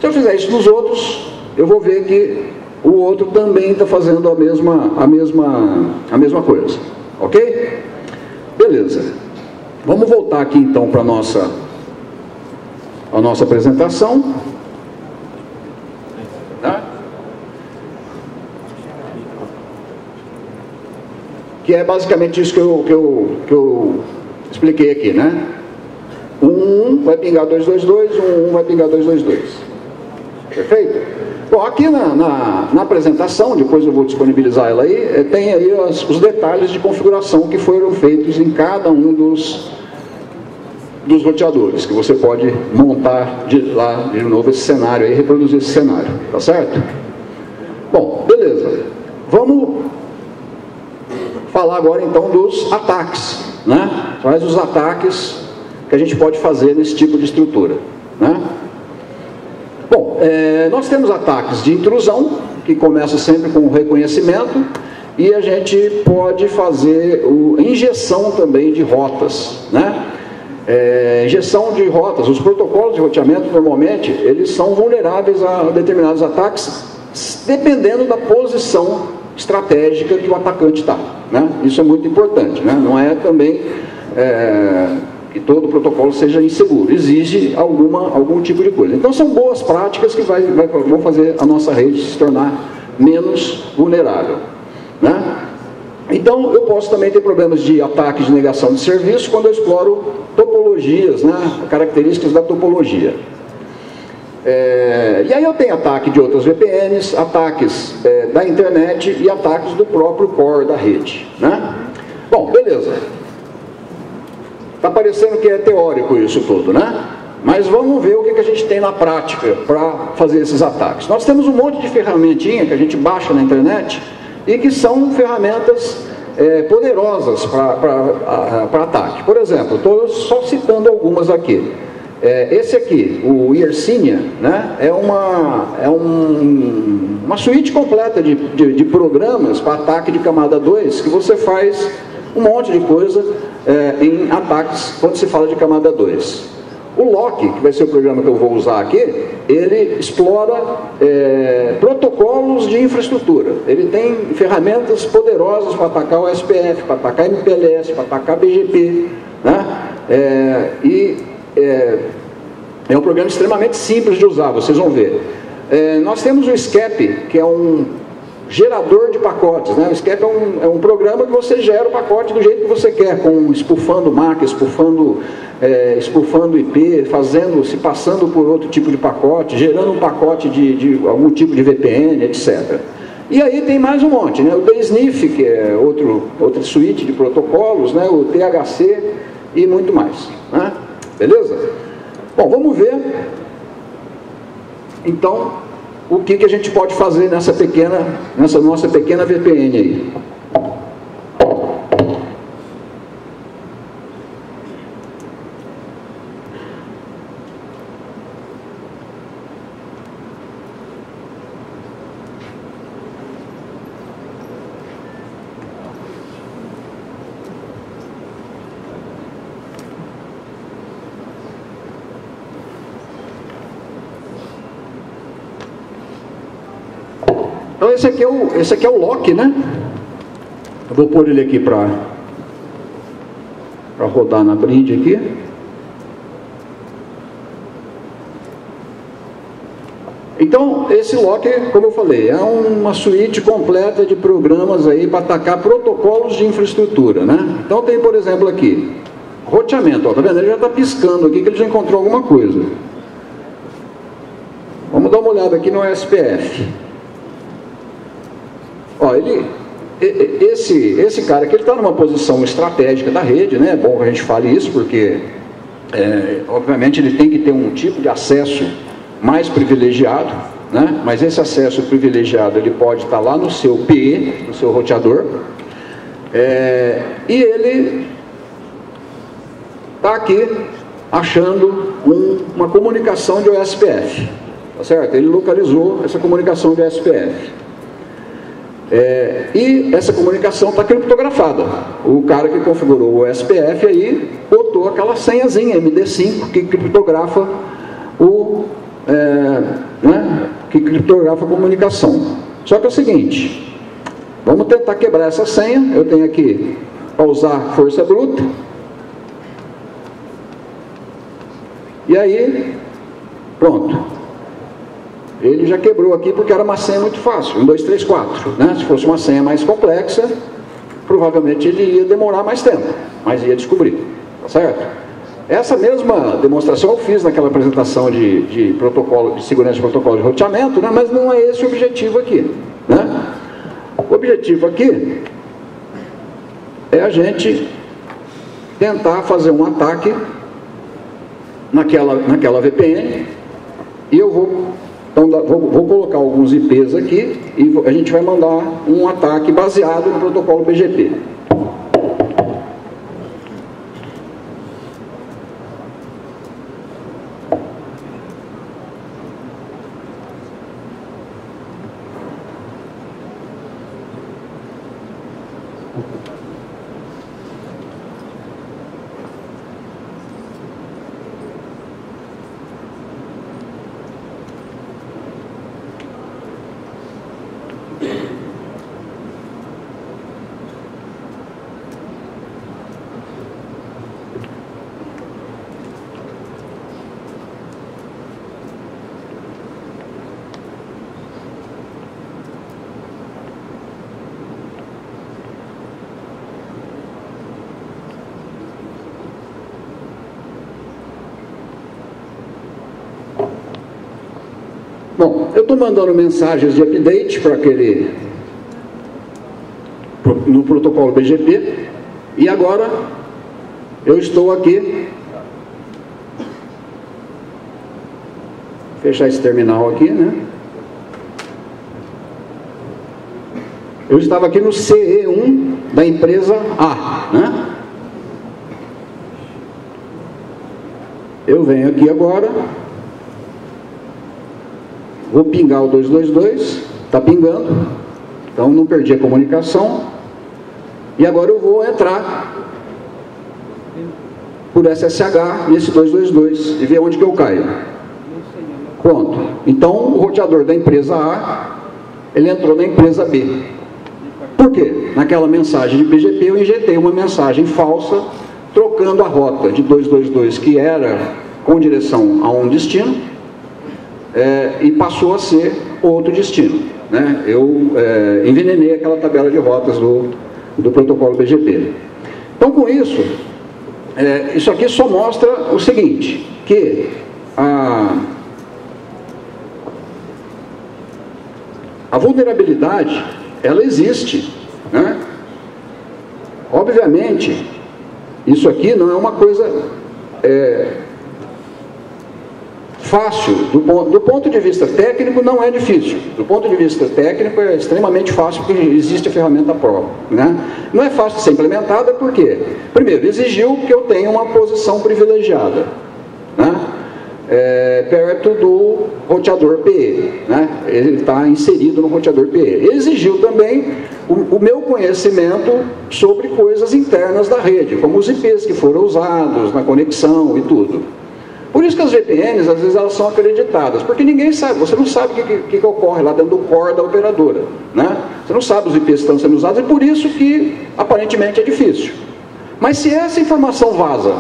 Se eu fizer isso nos outros, eu vou ver que o outro também está fazendo a mesma coisa. Ok? Beleza. Vamos voltar aqui então para a nossa apresentação. Tá? Que é basicamente isso que eu expliquei aqui, né? Um vai pingar 222, um vai pingar 222. Perfeito? Bom, aqui na apresentação, depois eu vou disponibilizar ela aí, tem aí os detalhes de configuração que foram feitos em cada um dos roteadores, que você pode montar de novo esse cenário aí, reproduzir esse cenário, tá certo? Bom, beleza. Vamos falar agora então dos ataques, né? Quais os ataques que a gente pode fazer nesse tipo de estrutura, né? Bom, nós temos ataques de intrusão, que começa sempre com o reconhecimento, e a gente pode fazer injeção também de rotas, né? Injeção de rotas, os protocolos de roteamento normalmente, eles são vulneráveis a determinados ataques, dependendo da posição estratégica que o atacante está, né? Isso é muito importante, né? Não é também que todo protocolo seja inseguro, exige algum tipo de coisa. Então são boas práticas que vão fazer a nossa rede se tornar menos vulnerável, né? Então eu posso também ter problemas de ataque de negação de serviço quando eu exploro topologias, né? Características da topologia. E aí eu tenho ataque de outras VPNs, ataques da internet e ataques do próprio core da rede, né? Bom, beleza. Está parecendo que é teórico isso tudo, né? Mas vamos ver o que a gente tem na prática para fazer esses ataques. Nós temos um monte de ferramentinha que a gente baixa na internet e que são ferramentas poderosas para ataque. Por exemplo, estou só citando algumas aqui. Esse aqui, o Yersinia, né, é uma suíte completa de programas para ataque de camada 2, que você faz um monte de coisa em ataques quando se fala de camada 2. O Loki, que vai ser o programa que eu vou usar aqui, ele explora protocolos de infraestrutura. Ele tem ferramentas poderosas para atacar o SPF, para atacar MPLS, para atacar BGP, né? É um programa extremamente simples de usar, vocês vão ver. Nós temos o SCAP, que é um gerador de pacotes, né? O SCAP é um programa que você gera o pacote do jeito que você quer, espufando MAC, espufando IP, se passando por outro tipo de pacote, gerando um pacote de algum tipo de VPN, etc. E aí tem mais um monte, né? O DSNIF, que é outra suíte de protocolos, né? O THC e muito mais, né? Beleza? Bom, vamos ver então o que a gente pode fazer nessa nossa pequena VPN aí. Então esse aqui é o Loki, né? Eu vou pôr ele aqui para rodar na bridge aqui. Então esse Loki, como eu falei, é uma suíte completa de programas aí para atacar protocolos de infraestrutura, né? Então tem, por exemplo, aqui roteamento, ó, tá vendo? Ele já está piscando aqui que ele já encontrou alguma coisa. Vamos dar uma olhada aqui no SPF. Ó, esse cara aqui, ele está numa posição estratégica da rede, né? É bom que a gente fale isso, porque obviamente ele tem que ter um tipo de acesso mais privilegiado, né? Mas esse acesso privilegiado ele pode estar lá no seu PE, no seu roteador. E ele está aqui achando uma comunicação de OSPF, tá certo? Ele localizou essa comunicação de OSPF. E essa comunicação está criptografada. O cara que configurou o OSPF aí botou aquela senhazinha MD5 que criptografa que criptografa a comunicação. Só que é o seguinte, vamos tentar quebrar essa senha. Eu tenho aqui para usar força bruta. E aí, pronto. Ele já quebrou aqui porque era uma senha muito fácil, 1, 2, 3, 4. Né? Se fosse uma senha mais complexa, provavelmente ele ia demorar mais tempo, mas ia descobrir, tá certo? Essa mesma demonstração eu fiz naquela apresentação de protocolo, de segurança de protocolo de roteamento, né? Mas não é esse o objetivo aqui, né? O objetivo aqui é a gente tentar fazer um ataque naquela VPN, e eu vou colocar alguns IPs aqui e a gente vai mandar um ataque baseado no protocolo BGP. Bom, eu estou mandando mensagens de update para no protocolo BGP, e agora eu estou aqui, fechar esse terminal aqui, né? Eu estava aqui no CE1 da empresa A, né? Eu venho aqui agora, vou pingar o 222, está pingando, então não perdi a comunicação, e agora eu vou entrar por SSH nesse 222 e ver onde que eu caio. Pronto. Então o roteador da empresa A, ele entrou na empresa B. Por quê? Naquela mensagem de BGP eu injetei uma mensagem falsa, trocando a rota de 222, que era com direção a um destino, e passou a ser outro destino, né? Eu envenenei aquela tabela de rotas do protocolo BGP. Então, com isso, isso aqui só mostra o seguinte, que a vulnerabilidade, ela existe, né? Obviamente, isso aqui não é uma coisa fácil, do ponto de vista técnico não é difícil, do ponto de vista técnico é extremamente fácil porque existe a ferramenta própria, né? Não é fácil de ser implementada porque, primeiro, exigiu que eu tenha uma posição privilegiada, né? Perto do roteador PE, né? Ele está inserido no roteador PE. Exigiu também o meu conhecimento sobre coisas internas da rede, como os IPs que foram usados na conexão e tudo. Por isso que as VPNs, às vezes, elas são acreditadas, porque ninguém sabe, você não sabe o que ocorre lá dentro do core da operadora, né? Você não sabe os IPs que estão sendo usados, e por isso que, aparentemente, é difícil. Mas se essa informação vaza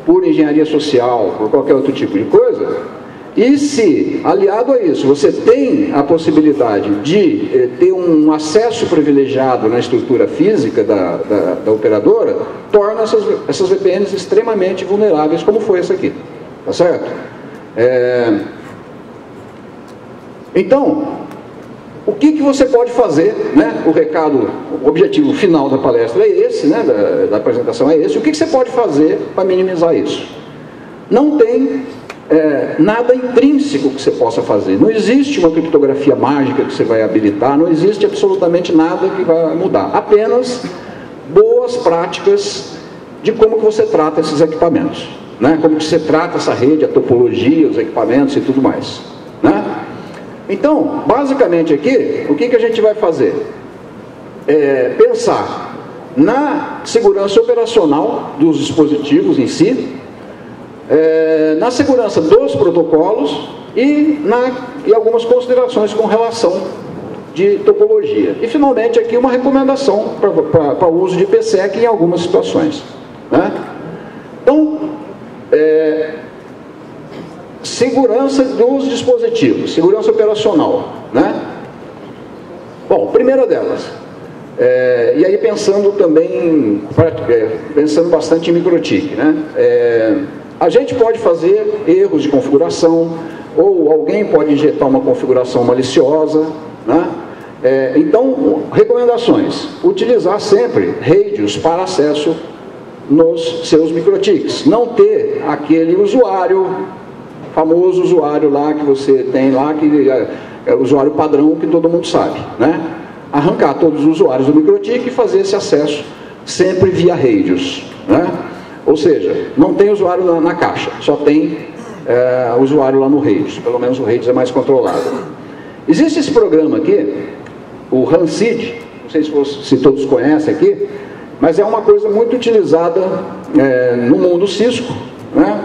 por engenharia social, por qualquer outro tipo de coisa, e se, aliado a isso, você tem a possibilidade de ter um acesso privilegiado na estrutura física da operadora, torna essas VPNs extremamente vulneráveis, como foi essa aqui. Tá certo? Então, o que você pode fazer, né? O objetivo final da palestra é esse, né? Da apresentação é esse. O que você pode fazer para minimizar isso? Não tem nada intrínseco que você possa fazer. Não existe uma criptografia mágica que você vai habilitar, não existe absolutamente nada que vai mudar. Apenas boas práticas de como que você trata esses equipamentos, né? Como que você trata essa rede, a topologia, os equipamentos e tudo mais, né? Então, basicamente aqui, o que que a gente vai fazer? Pensar na segurança operacional dos dispositivos em si, na segurança dos protocolos e algumas considerações com relação de topologia. E finalmente aqui uma recomendação para o uso de PSEC em algumas situações, né? Então, segurança dos dispositivos, segurança operacional, né? Bom, primeira delas, e aí pensando também, pensando bastante em MikroTik, né? A gente pode fazer erros de configuração, ou alguém pode injetar uma configuração maliciosa, né? Então, recomendações: utilizar sempre radios para acesso nos seus MikroTiks, não ter aquele usuário, famoso usuário lá que você tem lá, que é o usuário padrão que todo mundo sabe, né? Arrancar todos os usuários do MikroTik e fazer esse acesso sempre via radios, né? Ou seja, não tem usuário na caixa, só tem usuário lá no radios, pelo menos o radios é mais controlado. Existe esse programa aqui, o Rancid, não sei se todos conhecem aqui, mas é uma coisa muito utilizada no mundo Cisco, né?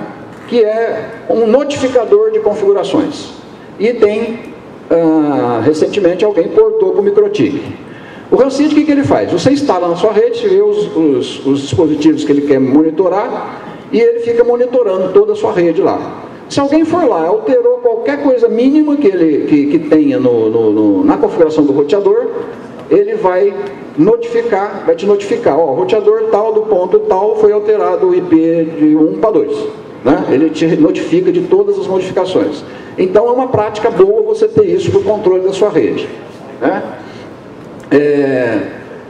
Que é um notificador de configurações. E tem, recentemente, alguém portou para o MikroTik. O Rancid, o que ele faz? Você instala na sua rede, vê os dispositivos que ele quer monitorar, e ele fica monitorando toda a sua rede lá. Se alguém for lá, alterou qualquer coisa mínima que tenha na configuração do roteador, ele vai te notificar, ó, o roteador tal do ponto tal foi alterado o IP de 1 para 2. Né? Ele te notifica de todas as modificações. Então é uma prática boa você ter isso para o controle da sua rede, né?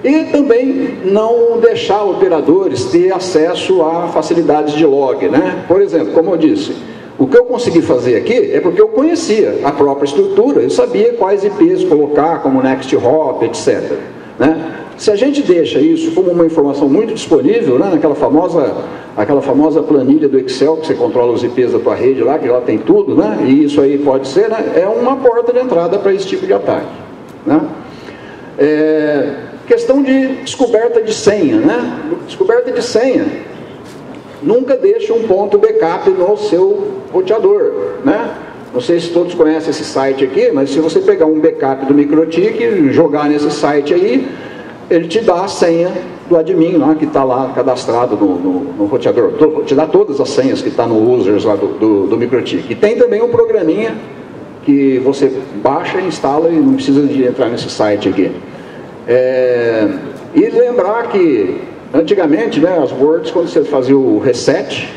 E também não deixar operadores ter acesso a facilidades de log, né? Por exemplo, como eu disse, o que eu consegui fazer aqui é porque eu conhecia a própria estrutura, eu sabia quais IPs colocar, como next hop, etc, né? Se a gente deixa isso como uma informação muito disponível, né, aquela famosa planilha do Excel que você controla os IPs da tua rede lá, que lá tem tudo, né, e isso aí pode ser, né, é uma porta de entrada para esse tipo de ataque, né? Questão de descoberta de senha, né? Descoberta de senha, nunca deixe um ponto backup no seu roteador, né? Não sei se todos conhecem esse site aqui, mas se você pegar um backup do MikroTik e jogar nesse site aí, ele te dá a senha do admin lá, que está lá cadastrado no roteador, te dá todas as senhas que está no users lá do MikroTik. E tem também um programinha que você baixa, instala e não precisa de entrar nesse site aqui. E lembrar que antigamente, né, as words, quando você fazia o reset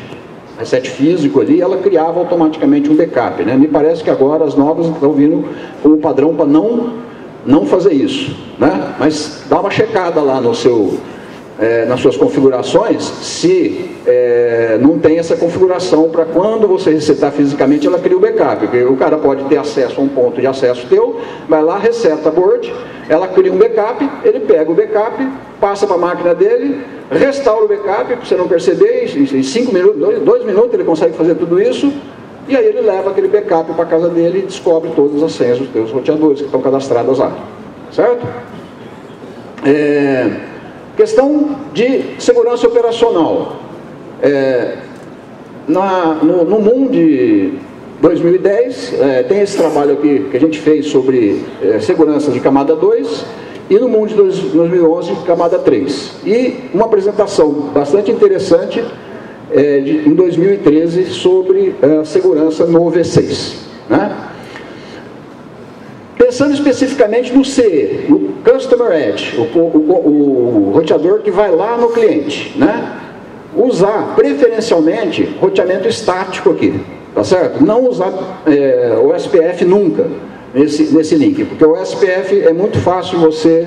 físico ali, ela criava automaticamente um backup, né? Me parece que agora as novas estão vindo como padrão para não fazer isso, né? Mas dá uma checada lá no nas suas configurações se não tem essa configuração para quando você resetar fisicamente ela cria o backup, porque o cara pode ter acesso a um ponto de acesso teu, vai lá, reseta a board, ela cria um backup, ele pega o backup, passa para a máquina dele, restaura o backup, para você não perceber, em 5 minutos, 2 minutos ele consegue fazer tudo isso, e aí ele leva aquele backup para a casa dele e descobre todas as senhas dos teus roteadores que estão cadastradas lá, certo? Questão de segurança operacional. No mundo de 2010, tem esse trabalho aqui que a gente fez sobre segurança de camada 2, e no mundo de 2011, camada 3. E uma apresentação bastante interessante em 2013 sobre segurança no V6, né? Pensando especificamente no CE, no Customer Edge, o roteador que vai lá no cliente, né? Usar preferencialmente roteamento estático aqui, tá certo? Não usar o SPF nunca nesse link, porque o SPF é muito fácil você,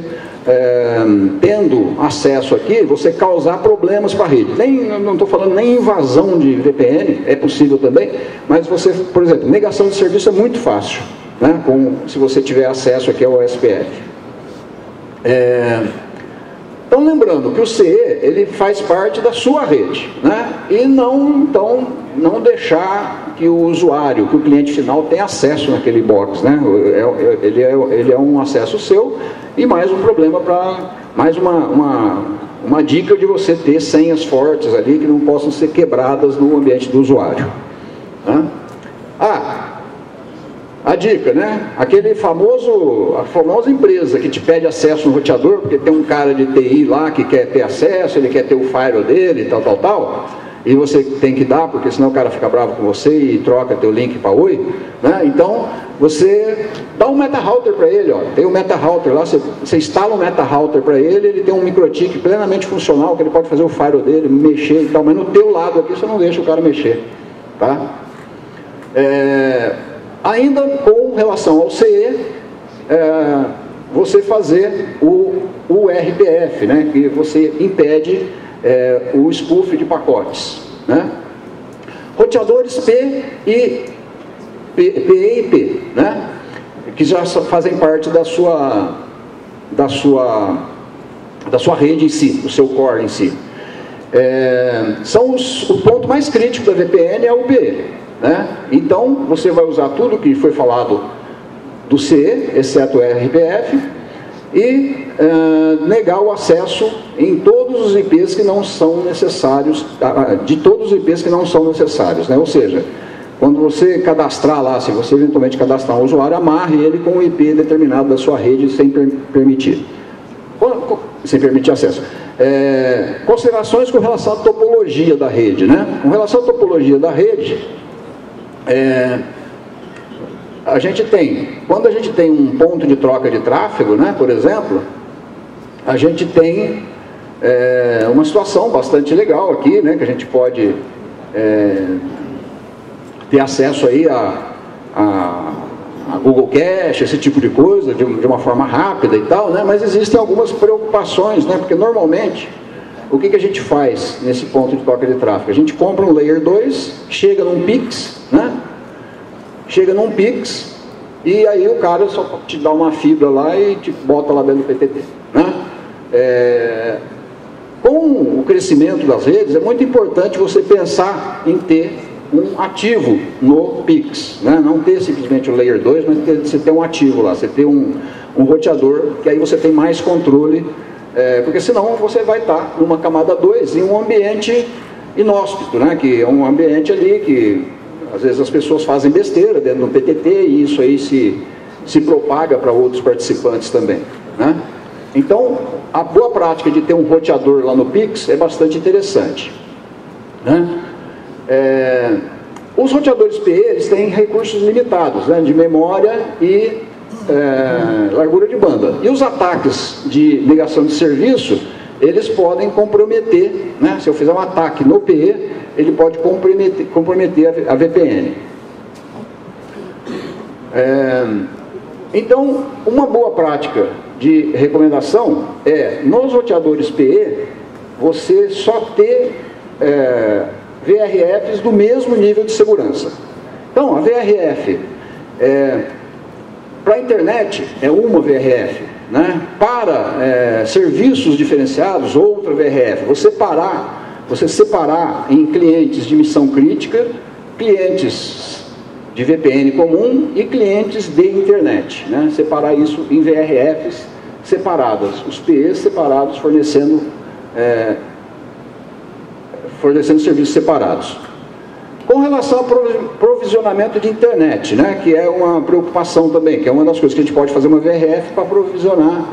tendo acesso aqui, você causar problemas para a rede. Não estou falando nem invasão de VPN, é possível também, mas você, por exemplo, negação de serviço é muito fácil, né, se você tiver acesso aqui ao SPF. Então, lembrando que o CE, ele faz parte da sua rede, né? E não, então, não deixar que o usuário, que o cliente final tenha acesso naquele box, né? Ele é um acesso seu e mais um problema mais uma dica de você ter senhas fortes ali que não possam ser quebradas no ambiente do usuário, né? A dica, né? A famosa empresa que te pede acesso no roteador, porque tem um cara de TI lá que quer ter acesso, ele quer ter o firewall dele, tal, e você tem que dar, porque senão o cara fica bravo com você e troca teu link para Oi, né? Então, você dá um MetaRouter para ele, ó. Tem um MetaRouter lá, você instala um MetaRouter para ele, ele tem um microtik plenamente funcional, que ele pode fazer o firewall dele, mexer e tal, mas no teu lado aqui você não deixa o cara mexer, tá? Ainda com relação ao CE, você fazer o RPF, né, que você impede o spoof de pacotes, né? Roteadores P e IP, né, que já fazem parte da sua rede em si, do seu core em si. O ponto mais crítico da VPN é o PE. Né? Então, você vai usar tudo que foi falado do CE, exceto o RPF, e negar o acesso em todos os IPs que não são necessários, de todos os IPs que não são necessários, né? Ou seja, quando você cadastrar lá, se você eventualmente cadastrar um usuário, amarre ele com o IP determinado da sua rede sem permitir acesso. Considerações com relação à topologia da rede, né? Com relação à topologia da rede, quando a gente tem um ponto de troca de tráfego, né, por exemplo, a gente tem uma situação bastante legal aqui, né, que a gente pode ter acesso aí a Google Cache, esse tipo de coisa, de uma forma rápida e tal, né, mas existem algumas preocupações, né, porque normalmente o que a gente faz nesse ponto de troca de tráfego? A gente compra um Layer 2, chega num PIX, né? Chega num PIX e aí o cara só te dá uma fibra lá e te bota lá dentro do PTT, né? Com o crescimento das redes, é muito importante você pensar em ter um ativo no PIX, né? Não ter simplesmente o Layer 2, mas você ter um ativo lá, você ter um roteador, que aí você tem mais controle. Porque senão você vai estar numa camada 2 em um ambiente inóspito, né? Que é um ambiente ali que às vezes as pessoas fazem besteira dentro do PTT e isso aí se propaga para outros participantes também, né? Então, a boa prática de ter um roteador lá no PIX é bastante interessante, né? Os roteadores PE, eles têm recursos limitados, né? De memória e largura de banda. E os ataques de negação de serviço, eles podem comprometer, né? Se eu fizer um ataque no PE, ele pode comprometer a VPN. Então, uma boa prática de recomendação nos roteadores PE, você só ter VRFs do mesmo nível de segurança. Então, a VRF para a internet é uma VRF, né? Para serviços diferenciados, outra VRF. Você separar em clientes de missão crítica, clientes de VPN comum e clientes de internet, né? Separar isso em VRFs separadas, os PEs separados fornecendo serviços separados. Com relação ao provisionamento de internet, né, que é uma preocupação também, que é uma das coisas que a gente pode fazer uma VRF para provisionar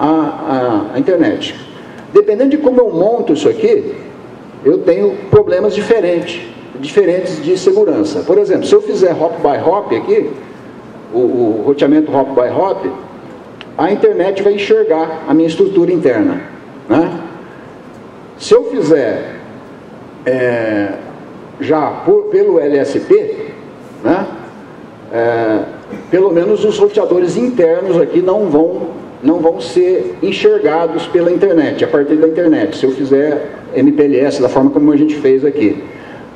a internet. Dependendo de como eu monto isso aqui, eu tenho problemas diferentes de segurança. Por exemplo, se eu fizer hop by hop aqui, o roteamento hop by hop, a internet vai enxergar a minha estrutura interna, né? Se eu fizer pelo LSP, né, pelo menos os roteadores internos aqui não vão ser enxergados pela internet, a partir da internet, se eu fizer MPLS da forma como a gente fez aqui.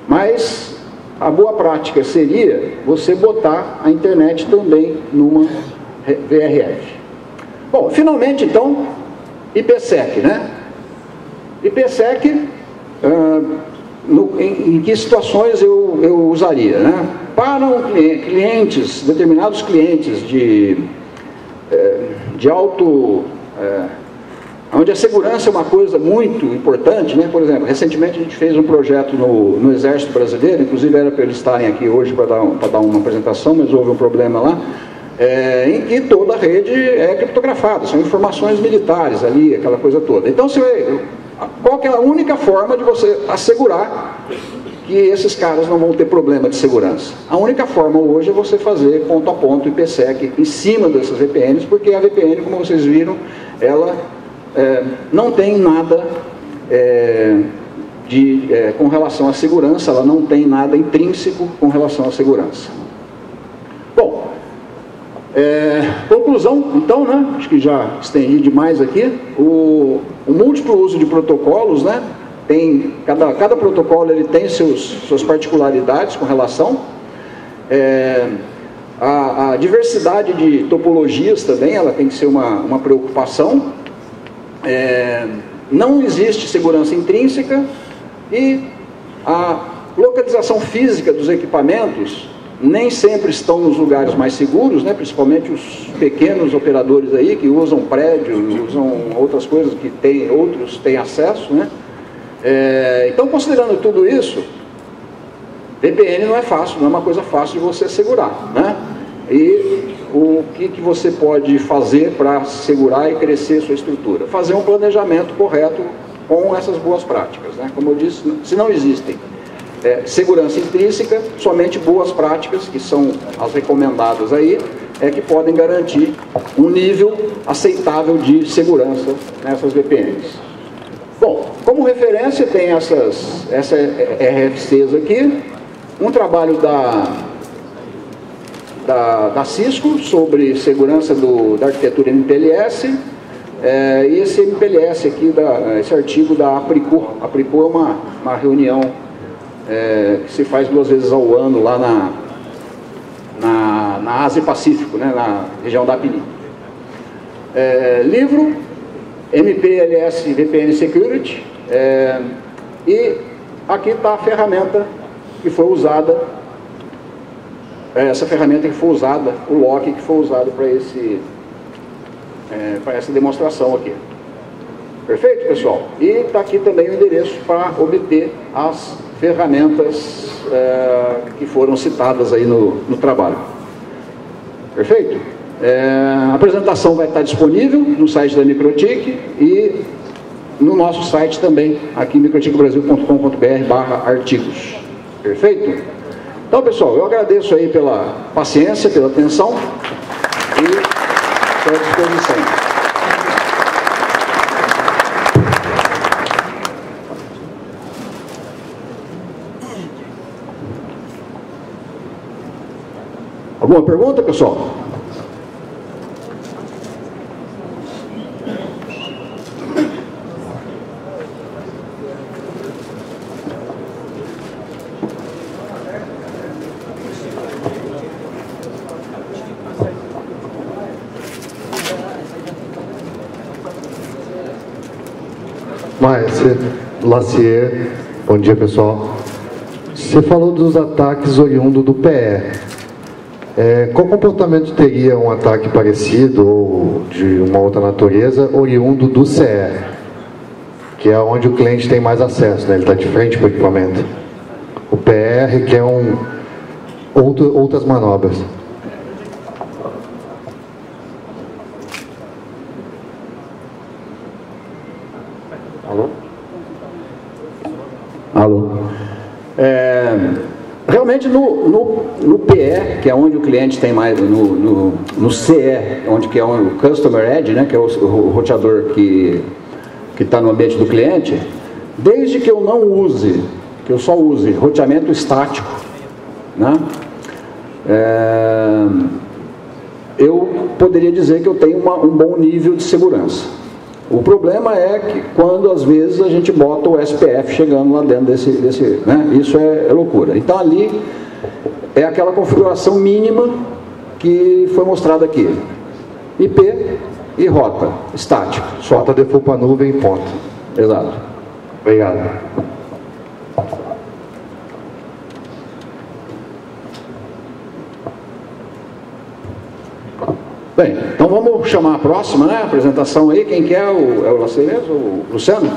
Mas a boa prática seria você botar a internet também numa VRF. Bom, finalmente então, IPsec, né? IPsec, em que situações eu usaria, né? Para clientes, determinados clientes de alto... onde a segurança é uma coisa muito importante, né? Por exemplo, recentemente a gente fez um projeto no Exército Brasileiro, inclusive era para eles estarem aqui hoje para dar uma apresentação, mas houve um problema lá, em que toda a rede é criptografada, são informações militares ali, aquela coisa toda. Então, qual que é a única forma de você assegurar que esses caras não vão ter problema de segurança? A única forma hoje é você fazer ponto a ponto IPsec em cima dessas VPNs, porque a VPN, como vocês viram, ela não tem nada com relação à segurança, ela não tem nada intrínseco com relação à segurança. Bom, conclusão, então, né? Acho que já estendi demais aqui. O múltiplo uso de protocolos, né? Cada protocolo ele tem suas particularidades com relação. A diversidade de topologias também, ela tem que ser uma preocupação. Não existe segurança intrínseca e a localização física dos equipamentos nem sempre estão nos lugares mais seguros, né? Principalmente os pequenos operadores aí que usam prédios, usam outras coisas que outros têm acesso, né? Então, considerando tudo isso, VPN não é fácil, não é uma coisa fácil de você assegurar, né? E o que você pode fazer para segurar e crescer sua estrutura? Fazer um planejamento correto com essas boas práticas, né? Como eu disse, se não existem segurança intrínseca, somente boas práticas, que são as recomendadas aí, que podem garantir um nível aceitável de segurança nessas VPNs. Bom, como referência tem essas RFCs aqui, um trabalho da Cisco sobre segurança da arquitetura MPLS, e esse MPLS aqui, esse artigo da Apricot. A Apricot é uma reunião que se faz 2 vezes ao ano lá na Ásia Pacífico, né, na região da APNI. Livro MPLS VPN Security, e aqui está a ferramenta que foi usada, o lock que foi usado para essa demonstração aqui. Perfeito, pessoal? E está aqui também o endereço para obter as ferramentas que foram citadas aí no trabalho. Perfeito? A apresentação vai estar disponível no site da Microtik e no nosso site também, aqui microtikbrasil.com.br/artigos. Perfeito? Então, pessoal, eu agradeço aí pela paciência, pela atenção e pela disposição. Alguma pergunta, pessoal? Maestro Lacier, bom dia, pessoal. Você falou dos ataques oriundos do PE. Qual comportamento teria um ataque parecido ou de uma outra natureza oriundo do CE, que é onde o cliente tem mais acesso, né? Ele está de frente para o equipamento. O PE requer outras manobras. Alô? Realmente no PE, que é onde o cliente tem mais, no CE, onde que é o Customer Edge, né, que é o roteador que está no ambiente do cliente, desde que eu não use, que eu só use roteamento estático, né, eu poderia dizer que eu tenho um bom nível de segurança. O problema é que quando às vezes a gente bota o SPF chegando lá dentro desse né? Isso é loucura. Então ali é aquela configuração mínima que foi mostrada aqui. IP e rota, estático. Rota default para nuvem e ponto. Exato. Obrigado. Bem, então vamos chamar a próxima, né? Apresentação aí. Quem quer? É o Lacer mesmo? O Luciano?